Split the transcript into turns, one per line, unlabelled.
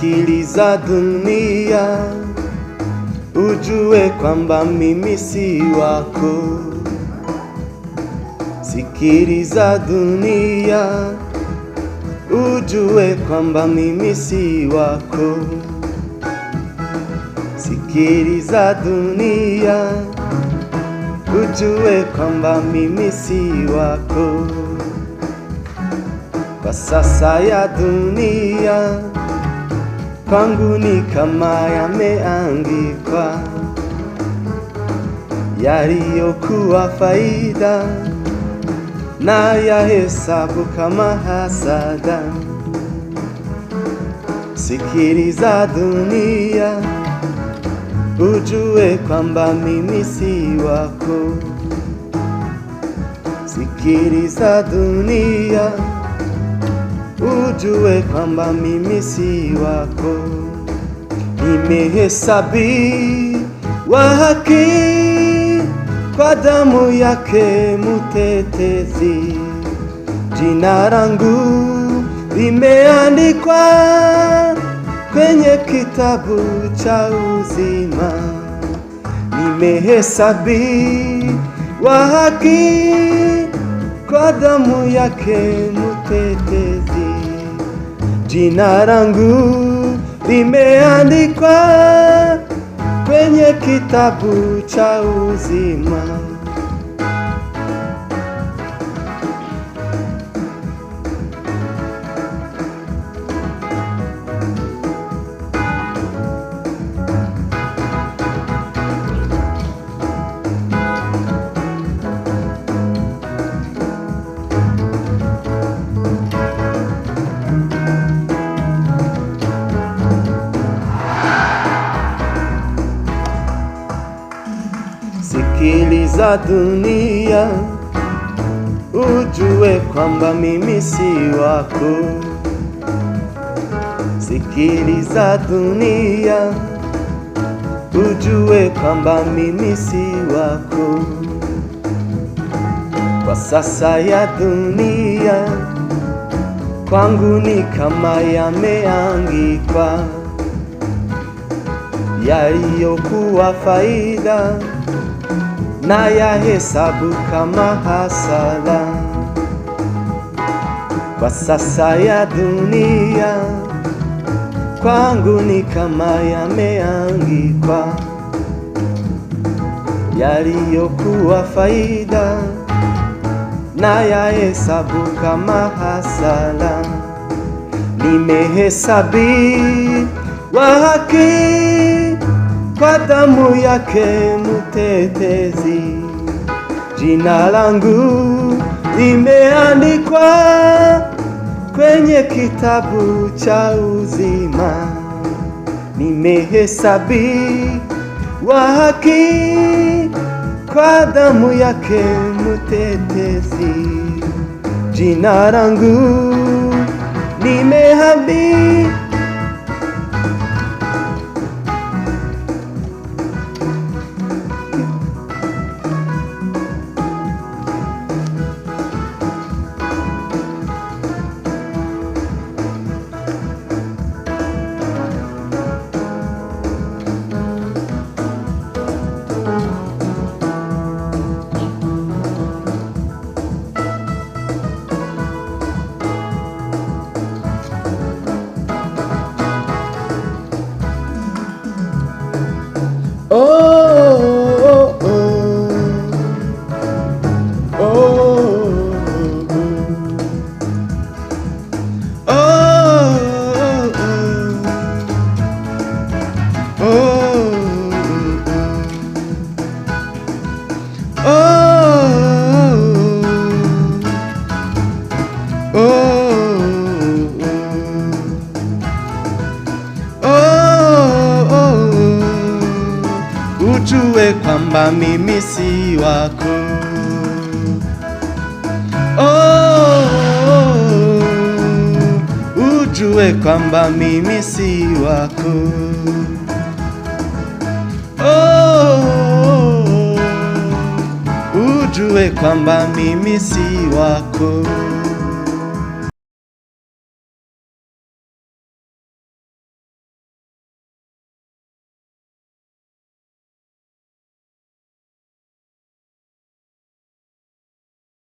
Sikiliza dunia, ujue kwamba mimi si wako. Sikiliza dunia, ujue kwamba mimi si wako. Sikiliza dunia, ujue kwamba mimi si wako. Kwa sasa ya dunia kwangu ni kama yameandikwa, yaliyokuwa faida na yahesabu kama hasada. Sikiliza dunia, ujue kwamba mimi si wako. Sikiliza dunia, ujue kwamba mimi si wako. Nimehesabiwa haki kwa damu yake Mtetezi. Jina langu limeandikwa kwenye kitabu cha uzima. Nimehesabiwa haki kwa damu yake Mtetezi. Jina langu limeandikwa kwenye kitabu cha uzima. Sikiliza dunia, ujue kwamba mimi si wako. Sikiliza dunia, ujue kwamba mimi si wako. Kwa sasa ya dunia kwangu ni kama yameandikwa, yaliyokuwa faida na yahesabu kama hasara. Kwa sasa ya dunia kwangu ni kama yameandikwa, yaliyokuwa faida na yahesabu kama hasara. Nimehesabiwa haki kwa damu yake Mtetezi. Jina langu limeandikwa kwenye kitabu cha uzima. Nimehesabiwa haki kwa damu yake Mtetezi. Jina langu limeandikwa ujue kwamba mimi si wako. Ujue kwamba mimi si wako. Ujue kwamba mimi si wako.